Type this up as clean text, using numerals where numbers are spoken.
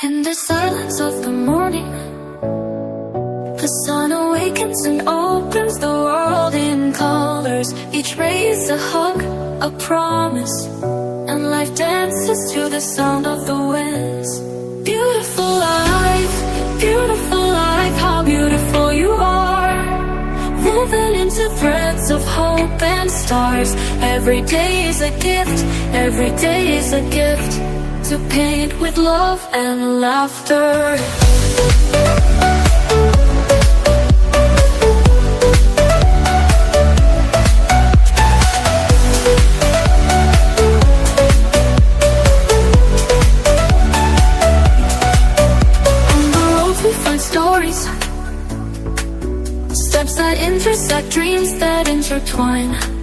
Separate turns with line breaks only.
In the silence of the morning, the sun awakens and opens the world in colors. Each ray is a hug, a promise, and life dances to the sound of the winds. Beautiful life, how beautiful you are, woven into threads of hope and stars. Every day is a gift, every day is a gift, to paint with love and laughter. Stories, steps that intersect, dreams that intertwine.